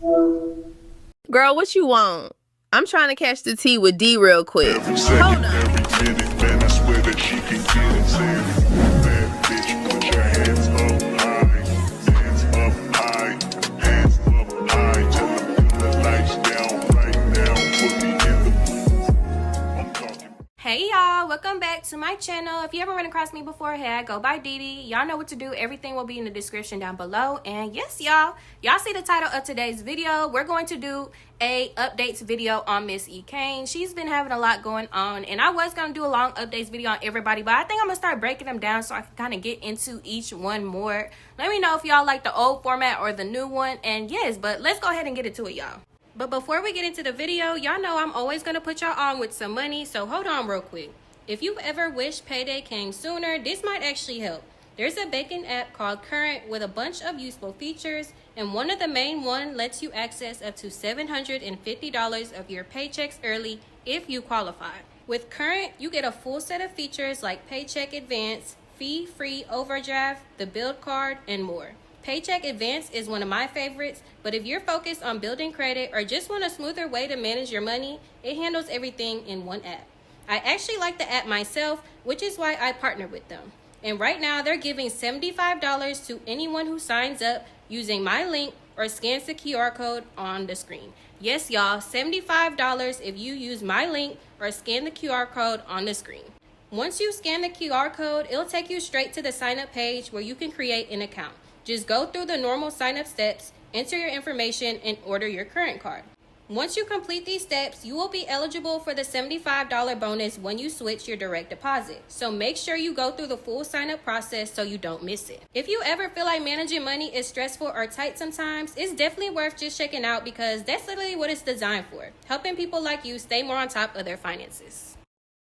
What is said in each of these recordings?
Girl, what you want? I'm trying to catch the tea with D real quick. Every second, every minute, man, I swear that she can get it. Say it. Bad bitch, put your hands up high. Hands up high. Hands up high. Tell her put the lights down right now. Put me in the I'm talking. Hey y'all, welcome back to my channel. If you ever run across me before, hey, I go by Didi. Y'all know what to do. Everything will be in the description down below. And yes, y'all see the title of today's video. We're going to do a updates video on Miss Ekane. She's been having a lot going on, and I was going to do a long updates video on everybody, but I think I'm going to start breaking them down so I can kind of get into each one more. Let me know if y'all like the old format or the new one. And yes, but let's go ahead and get into it, y'all. But before we get into the video, y'all know I'm always going to put y'all on with some money, so hold on real quick. If you ever wish payday came sooner, this might actually help. There's a banking app called Current with a bunch of useful features, and one of the main one lets you access up to $750 of your paychecks early if you qualify. With Current, you get a full set of features like paycheck advance, fee-free overdraft, the build card, and more. Paycheck Advance is one of my favorites, but if you're focused on building credit or just want a smoother way to manage your money, it handles everything in one app. I actually like the app myself, which is why I partner with them. And right now, they're giving $75 to anyone who signs up using my link or scans the QR code on the screen. Yes, y'all, $75 if you use my link or scan the QR code on the screen. Once you scan the QR code, it'll take you straight to the sign-up page where you can create an account. Just go through the normal sign-up steps, enter your information, and order your current card. Once you complete these steps, you will be eligible for the $75 bonus when you switch your direct deposit. So make sure you go through the full sign-up process so you don't miss it. If you ever feel like managing money is stressful or tight sometimes, it's definitely worth just checking out because that's literally what it's designed for, helping people like you stay more on top of their finances.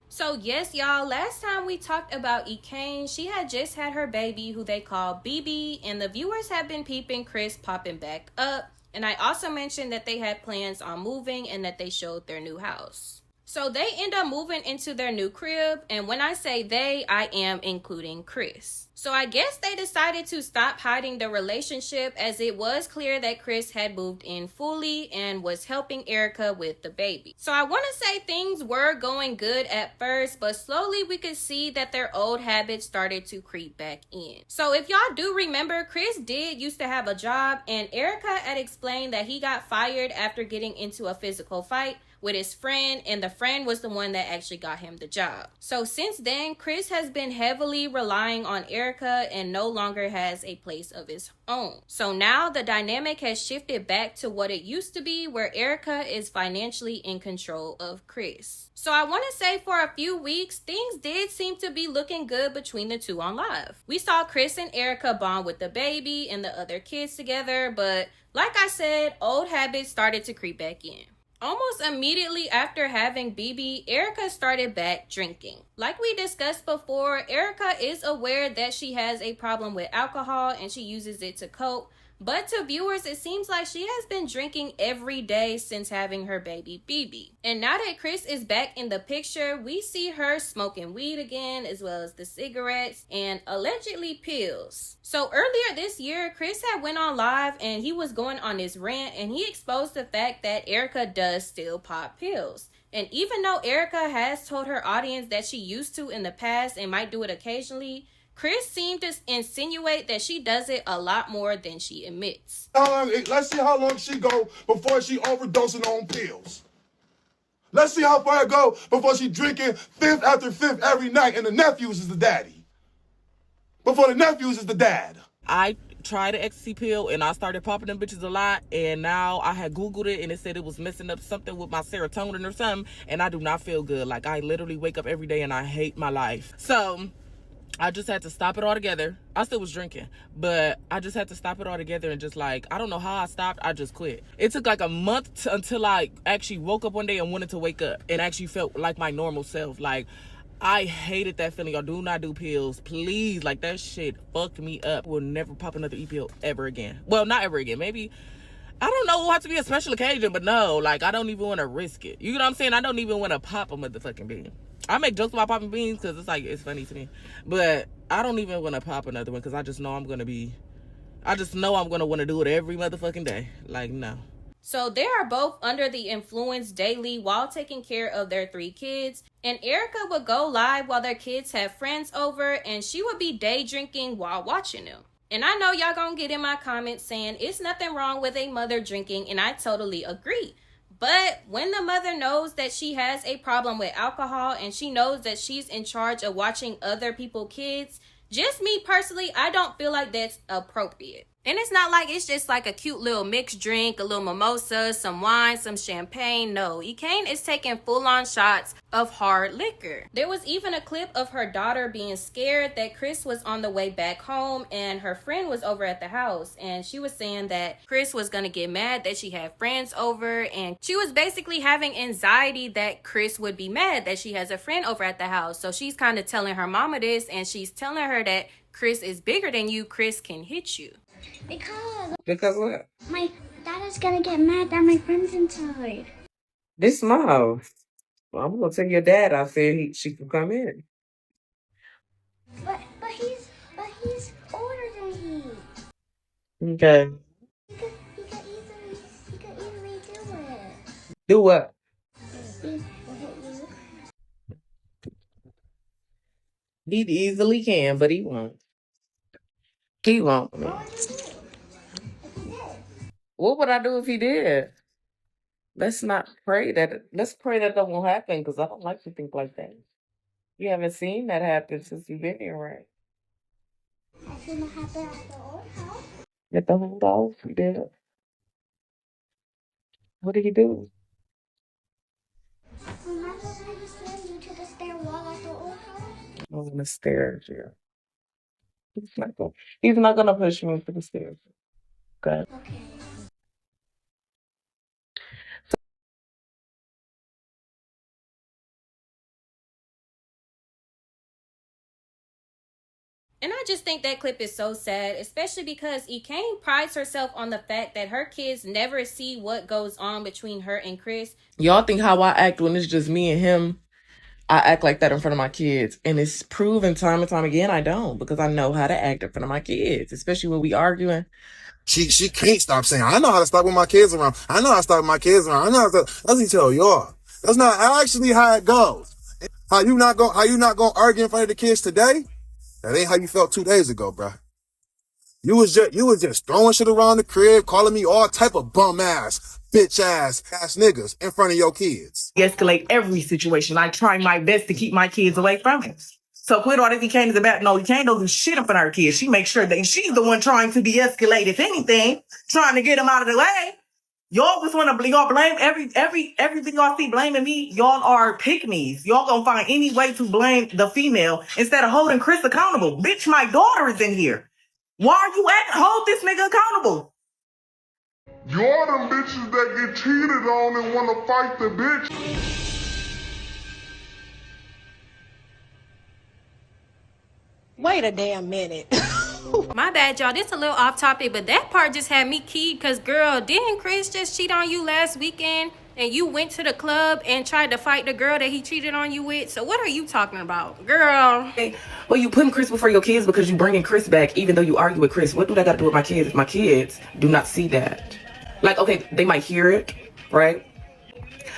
So yes, y'all, last time we talked about Ekane, she had just had her baby who they call BB, and the viewers have been peeping Chris popping back up. And I also mentioned that they had plans on moving and that they showed their new house. So they end up moving into their new crib, and when I say they, I am including Chris. So I guess they decided to stop hiding the relationship as it was clear that Chris had moved in fully and was helping Erica with the baby. So I want to say things were going good at first, but slowly we could see that their old habits started to creep back in. So if y'all do remember, Chris did used to have a job, and Erica had explained that he got fired after getting into a physical fight with his friend, and the friend was the one that actually got him the job. So since then, Chris has been heavily relying on Erica and no longer has a place of his own. So now the dynamic has shifted back to what it used to be, where Erica is financially in control of Chris. So I want to say for a few weeks, things did seem to be looking good between the two on live. We saw Chris and Erica bond with the baby and the other kids together, but like I said, old habits started to creep back in. Almost immediately after having BB, Erica started back drinking. Like we discussed before, Erica is aware that she has a problem with alcohol and she uses it to cope. But to viewers, it seems like she has been drinking every day since having her baby BB. And now that Chris is back in the picture, we see her smoking weed again, as well as the cigarettes and allegedly pills. So earlier this year, Chris had went on live and he was going on this rant, and he exposed the fact that Erica does still pop pills. And even though Erica has told her audience that she used to in the past and might do it occasionally, Chris seemed to insinuate that she does it a lot more than she admits. Let's see how long she go before she overdosing on pills. Let's see how far it go before she drinking fifth after fifth every night and the nephews is the daddy. Before the nephews is the dad. I tried an ecstasy pill and I started popping them bitches a lot, and now I had Googled it and it said it was messing up something with my serotonin or something, and I do not feel good. Like, I literally wake up every day and I hate my life. So I just had to stop it all together. I still was drinking, but I just had to stop it all together and just, like, I don't know how I stopped. I just quit. It took like a month until I actually woke up one day and wanted to wake up and actually felt like my normal self. Like, I hated that feeling. Y'all do not do pills, please. Like, that shit fucked me up. Will never pop another E-pill ever again. Well, not ever again. Maybe, I don't know, it'll have to be a special occasion, but no, like, I don't even want to risk it. You know what I'm saying? I don't even want to pop a motherfucking bean. I make jokes about popping beans because it's like, it's funny to me. But I don't even want to pop another one because I just know I'm going to want to do it every motherfucking day. Like, no. So they are both under the influence daily while taking care of their 3 kids. And Erica would go live while their kids have friends over, and she would be day drinking while watching them. And I know y'all gonna get in my comments saying it's nothing wrong with a mother drinking, and I totally agree. But when the mother knows that she has a problem with alcohol and she knows that she's in charge of watching other people's kids, just me personally, I don't feel like that's appropriate. And it's not like it's just like a cute little mixed drink, a little mimosa, some wine, some champagne. No, Ekane is taking full-on shots of hard liquor. There was even a clip of her daughter being scared that Chris was on the way back home and her friend was over at the house. And she was saying that Chris was going to get mad that she had friends over. And she was basically having anxiety that Chris would be mad that she has a friend over at the house. So she's kind of telling her mama this, and she's telling her that Chris is bigger than you. Chris can hit you. Because what? My dad is gonna get mad that my friend's inside. This my house. Well, I'm gonna tell your dad I said she could come in. But he's older than me. Okay. He could easily do it. Do what? He hit you. He easily can, but he won't. He won't. What would you do if he did? What would I do if he did? Let's pray that that won't happen, because I don't like to think like that. You haven't seen that happen since you've been here, right? I've seen it happen at the old house. At the home dog, he did. What did he do? Remember when he slammed you to the stair wall at the old house? On the stairs, yeah. He's not gonna push me to the stairs. Okay. Okay. And I just think that clip is so sad, especially because Ekane prides herself on the fact that her kids never see what goes on between her and Chris. Y'all think how I act when it's just me and him? I act like that in front of my kids. And it's proven time and time again I don't, because I know how to act in front of my kids, especially when we arguing. She can't stop saying, I know how to stop with my kids around. I know how to stop with my kids around. I know how to, that's what tell y'all. That's not actually how it goes. How you not gonna argue in front of the kids today? That ain't how you felt 2 days ago, bruh. You was just throwing shit around the crib, calling me all type of bum ass, bitch ass niggas in front of your kids. Escalate every situation. I try my best to keep my kids away from it. So quit all this Ekane is about. No, Ekane don't do shit in front of her kids. She makes sure that she's the one trying to de-escalate, if anything, trying to get them out of the way. Y'all just want to y'all blame everything y'all see blaming me. Y'all are pick-me's. Y'all gonna find any way to blame the female instead of holding Chris accountable. Bitch, my daughter is in here. Why are you hold this nigga accountable? You're them bitches that get cheated on and wanna fight the bitch. Wait a damn minute. My bad, y'all. This a little off topic, but that part just had me keyed because, girl, didn't Chris just cheat on you last weekend and you went to the club and tried to fight the girl that he cheated on you with? So what are you talking about, girl? Hey, well, you putting Chris before your kids because you bringing Chris back even though you argue with Chris. What do that got to do with my kids if my kids do not see that? Like, okay, they might hear it, right?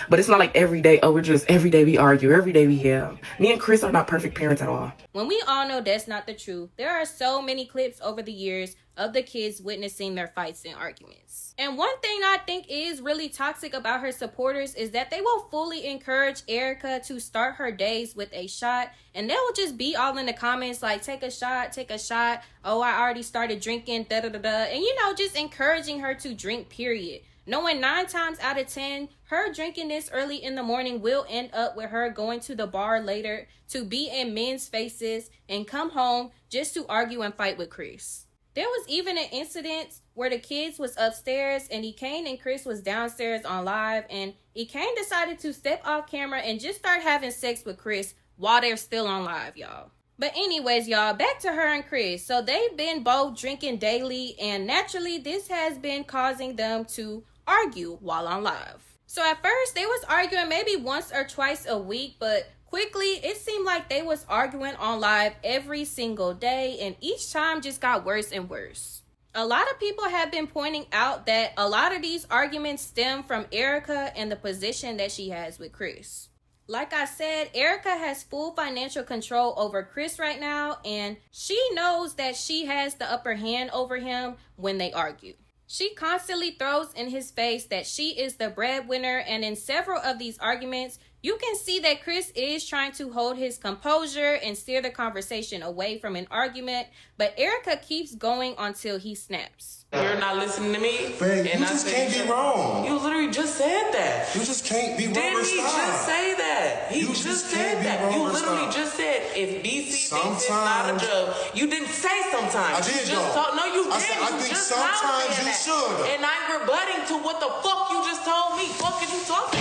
But it's not like every day, every day we argue, every day we yell. Me and Chris are not perfect parents at all. When we all know that's not the truth, there are so many clips over the years of the kids witnessing their fights and arguments. And one thing I think is really toxic about her supporters is that they will fully encourage Erica to start her days with a shot, and they will just be all in the comments like, take a shot, oh, I already started drinking, da-da-da-da, and just encouraging her to drink, period. Knowing 9 times out of 10, her drinking this early in the morning will end up with her going to the bar later to be in men's faces and come home just to argue and fight with Chris. There was even an incident where the kids was upstairs and Ekane and Chris was downstairs on live, and Ekane decided to step off camera and just start having sex with Chris while they're still on live, y'all. But anyways, y'all, back to her and Chris. So they've been both drinking daily, and naturally this has been causing them to argue while on live. So at first they was arguing maybe once or twice a week, but quickly it seemed like they was arguing on live every single day, and each time just got worse and worse. A lot of people have been pointing out that a lot of these arguments stem from Erica and the position that she has with Chris. Like I said, Erica has full financial control over Chris right now, and she knows that she has the upper hand over him when they argue. She constantly throws in his face that she is the breadwinner, and in several of these arguments, you can see that Chris is trying to hold his composure and steer the conversation away from an argument, but Erica keeps going until he snaps. You're not listening to me? Babe, and you I just said can't be wrong. You literally just said that. You just can't be wrong. Didn't he just say that? He You just just said can't be that. wrong You or literally stop. just said if BC thinks it's not a Sometimes- joke. You didn't say sometimes. I did, You just though. told, no, you I didn't. said, I You think just now sometimes saying you that. should. And I'm rebutting to what the fuck you just told me. Fuck is you talking?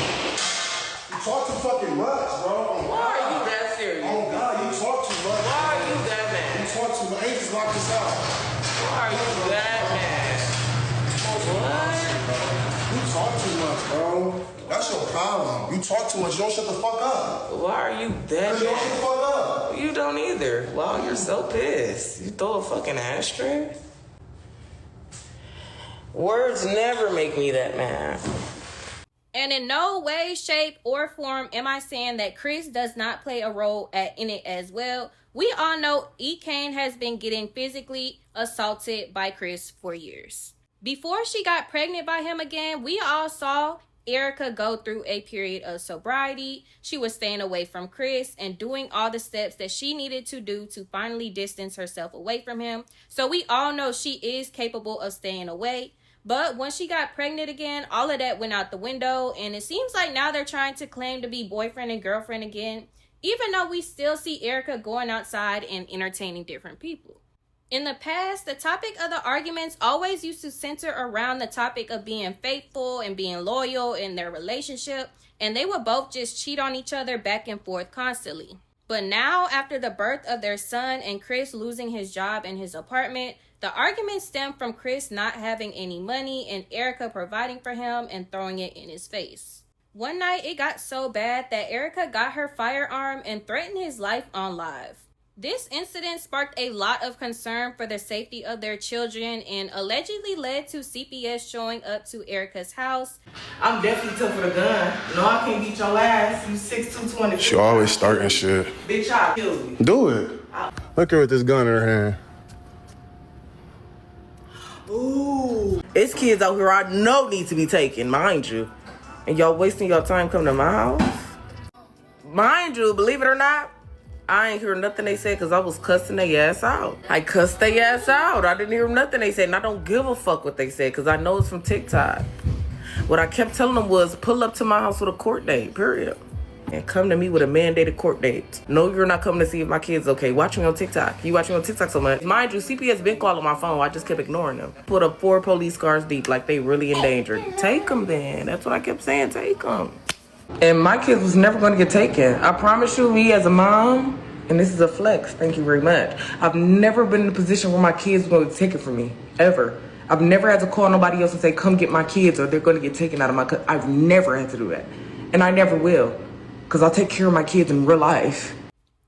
You talk too fucking much, bro. Why are you that serious? Oh God, you talk too much. Why are you that You mad? talk too much. Ain't just lock this out. Why are you that mad? What? You talk too much, bro. That's your problem. You talk too much. You don't shut the fuck up. Why are you that You don't shut mad? the fuck up. You don't either. Wow, you're so pissed. You throw a fucking ashtray? Words never make me that mad. And in no way, shape, or form am I saying that Chris does not play a role in it as well. We all know Ekane has been getting physically assaulted by Chris for years. Before she got pregnant by him again, we all saw Erica go through a period of sobriety. She was staying away from Chris and doing all the steps that she needed to do to finally distance herself away from him. So we all know she is capable of staying away. But when she got pregnant again, all of that went out the window. And it seems like now they're trying to claim to be boyfriend and girlfriend again, even though we still see Erica going outside and entertaining different people. In the past, the topic of the arguments always used to center around the topic of being faithful and being loyal in their relationship, and they would both just cheat on each other back and forth constantly. But now, after the birth of their son and Chris losing his job and his apartment, the arguments stem from Chris not having any money and Erica providing for him and throwing it in his face. One night, it got so bad that Erica got her firearm and threatened his life on live. This incident sparked a lot of concern for the safety of their children and allegedly led to CPS showing up to Erica's house. I'm definitely tough for the gun. No, I can't beat your ass. You 6'2", 20. She always starting shit. Bitch, I'll kill you. Do it. Look at her with this gun in her hand. Ooh. It's kids out here I know need to be taken, mind you. And y'all wasting your time coming to my house? Mind you, believe it or not, I ain't hear nothing they said because I was cussing their ass out. I cussed their ass out. I didn't hear nothing they said, and I don't give a fuck what they said because I know it's from TikTok. What I kept telling them was pull up to my house with a court date, period. And come to me with a mandated court date. No, you're not coming to see if my kid's okay. Watch me on TikTok. You watch me on TikTok so much. Mind you, CPS been calling my phone. I just kept ignoring them. Put up 4 police cars deep like they really endangered. Take them then. That's what I kept saying. Take them. And my kids was never going to get taken. I promise you, me as a mom, and this is a flex, thank you very much. I've never been in a position where my kids were going to take it from me, ever. I've never had to call nobody else and say, come get my kids or they're going to get taken out of my I've never had to do that. And I never will, because I'll take care of my kids in real life.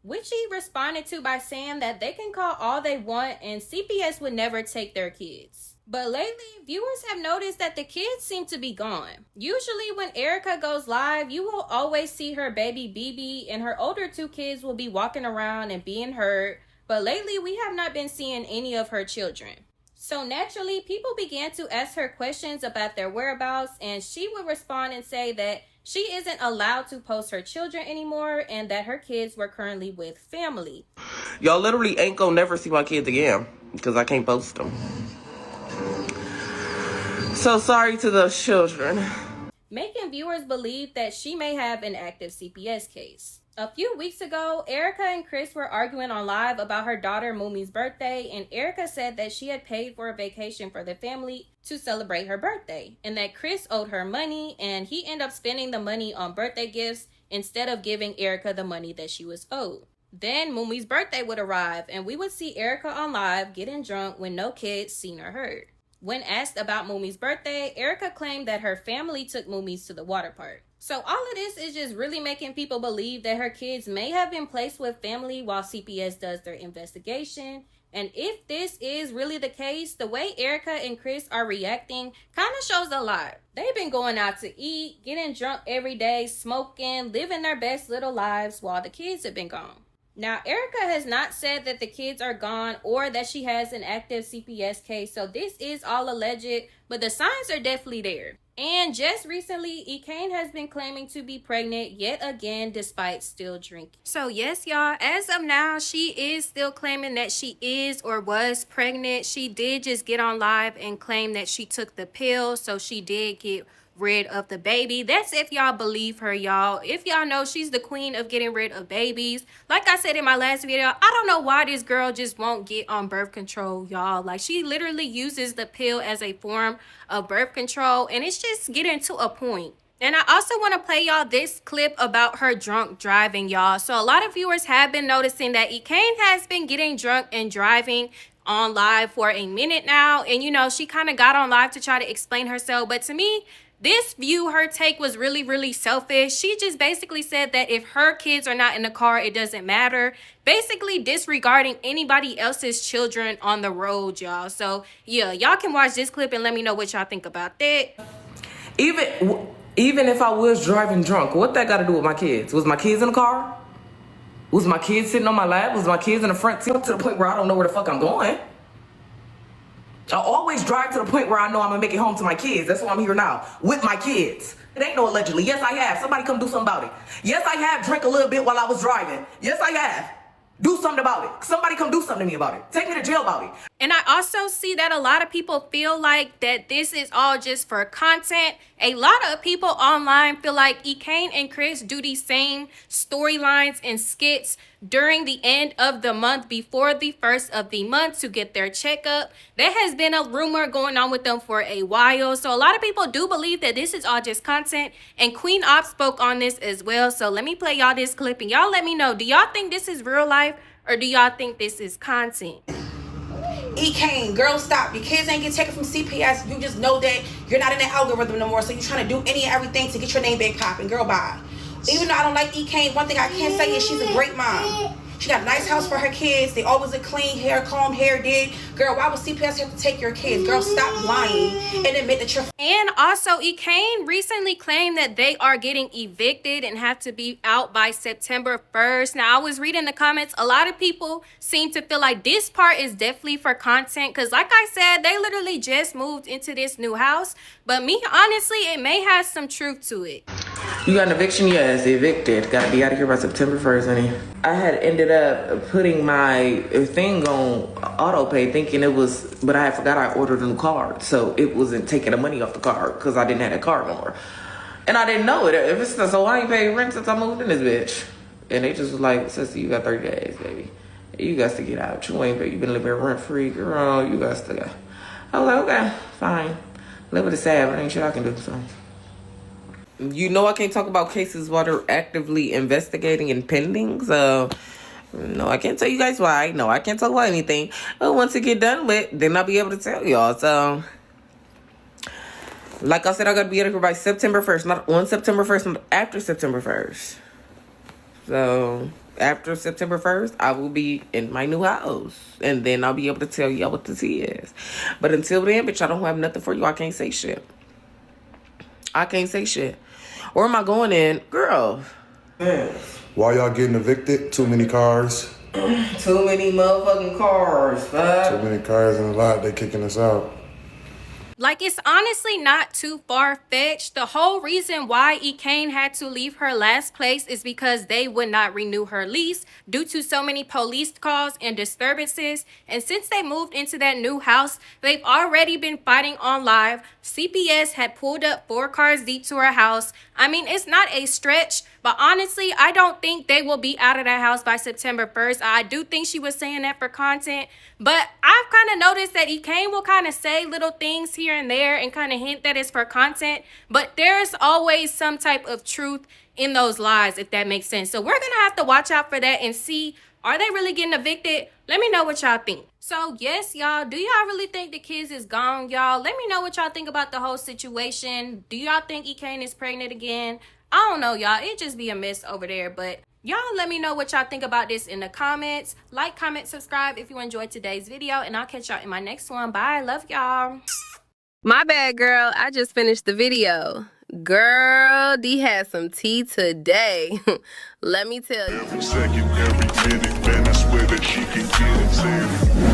Which he responded to by saying that they can call all they want and CPS would never take their kids. But lately, viewers have noticed that the kids seem to be gone. Usually when Erica goes live, you will always see her baby BB and her older 2 kids will be walking around and being heard. But lately, we have not been seeing any of her children. So naturally, people began to ask her questions about their whereabouts, and she would respond and say that she isn't allowed to post her children anymore and that her kids were currently with family. Y'all literally ain't gonna never see my kids again because I can't post them. So sorry to those children. Making viewers believe that she may have an active CPS case. A few weeks ago, Erica and Chris were arguing on live about her daughter Mumi's birthday, and Erica said that she had paid for a vacation for the family to celebrate her birthday, and that Chris owed her money, and he ended up spending the money on birthday gifts instead of giving Erica the money that she was owed. Then Mumi's birthday would arrive, and we would see Erica on live getting drunk when no kids seen or heard. When asked about Mumi's birthday, Erica claimed that her family took Mumi's to the water park. So all of this is just really making people believe that her kids may have been placed with family while CPS does their investigation. And if this is really the case, the way Erica and Chris are reacting kind of shows a lot. They've been going out to eat, getting drunk every day, smoking, living their best little lives while the kids have been gone. Now, Erica has not said that the kids are gone or that she has an active CPS case, so this is all alleged, but the signs are definitely there. And just recently, Ekane has been claiming to be pregnant yet again despite still drinking. So yes, y'all, as of now, she is still claiming that she is or was pregnant. She did just get on live and claim that she took the pill, so she did get rid of the baby. That's if y'all believe her, y'all. If y'all know, she's the queen of getting rid of babies. Like I said in my last video, I don't know why this girl just won't get on birth control, y'all. Like, she literally uses the pill as a form of birth control, and it's just getting to a point. And I also want to play y'all this clip about her drunk driving, y'all. So a lot of viewers have been noticing that Ekane has been getting drunk and driving on live for a minute now. And you know, she kind of got on live to try to explain herself, but to me, this view, her take was really, really selfish. She just basically said that if her kids are not in the car, it doesn't matter. Basically disregarding anybody else's children on the road, y'all. So, yeah, y'all can watch this clip and let me know what y'all think about that. Even if I was driving drunk, what that got to do with my kids? Was my kids in the car? Was my kids sitting on my lap? Was my kids in the front seat to the point where I don't know where the fuck I'm going? I always drive to the point where I know I'm gonna make it home to my kids. That's why I'm here now, with my kids. It ain't no allegedly. Yes, I have. Somebody come do something about it. Yes, I have drank a little bit while I was driving. Yes, I have. Do something about it. Somebody come do something to me about it. Take me to jail about it. And I also see that a lot of people feel like that this is all just for content. A lot of people online feel like Ekane and Chris do these same storylines and skits during the end of the month before the first of the month to get their checkup. There has been a rumor going on with them for a while. So a lot of people do believe that this is all just content. And Queen Op spoke on this as well. So let me play y'all this clip and y'all let me know. Do y'all think this is real life or do y'all think this is content? Ekane, girl, stop. Your kids ain't get taken from CPS. You just know that you're not in the algorithm no more, so you're trying to do any and everything to get your name back popping. Girl, bye. Even though I don't like Ekane, one thing I can say is she's a great mom. She got a nice house for her kids. They always look clean, hair comb, hair did. Girl, why would CPS have to take your kids? Girl, stop lying and admit that you're... And also, Ekane recently claimed that they are getting evicted and have to be out by September 1st. Now, I was reading the comments. A lot of people seem to feel like this part is definitely for content because, like I said, they literally just moved into this new house. But me, honestly, it may have some truth to it. You got an eviction? Yes, evicted. Gotta be out of here by September 1st, honey. I had ended up putting my thing on auto pay thinking it was, but I forgot I ordered a new card. So it wasn't taking the money off the card because I didn't have that card no more. And I didn't know it. If it's so I ain't paid rent since I moved in this bitch. And they just was like, "Sister, you got 30 days, baby. You got to get out. You ain't, you been living rent free, girl. You got to go." I was like, okay, fine. Live with the sad, but ain't shit I can do, so. You know I can't talk about cases while they're actively investigating and pending, so no, I can't tell you guys why. No, I can't talk about anything. But once it get done with, then I'll be able to tell y'all. So, like I said, I gotta be out of here by September 1st. Not on September 1st, not after September 1st. So, after September 1st, I will be in my new house. And then I'll be able to tell y'all what the tea is. But until then, bitch, I don't have nothing for you. I can't say shit. I can't say shit. Where am I going in? Girl. Why y'all getting evicted? Too many cars. Too many motherfucking cars, fuck. Too many cars in the lot. They kicking us out. Like, it's honestly not too far-fetched. The whole reason why Ekane had to leave her last place is because they would not renew her lease due to so many police calls and disturbances. And since they moved into that new house, they've already been fighting on live. CPS had pulled up 4 cars deep to her house. I mean, it's not a stretch, but honestly, I don't think they will be out of that house by September 1st. I do think she was saying that for content, but I've kind of noticed that Ekane will kind of say little things here and there and kind of hint that it's for content, but there's always some type of truth in those lies, if that makes sense. So we're going to have to watch out for that and see, are they really getting evicted? Let me know what y'all think. So yes, y'all, do y'all really think the kids is gone, y'all? Let me know what y'all think about the whole situation. Do y'all think Ekane is pregnant again? I don't know, y'all. It just be a mess over there. But Y'all let me know what y'all think about this in the comments. Like, comment, subscribe if you enjoyed today's video, and I'll catch y'all in my next one. Bye. Love y'all. My bad, girl. I just finished the video. Girl, D had some tea today. Let me tell you. Every second, every minute, man, I swear that she can get it.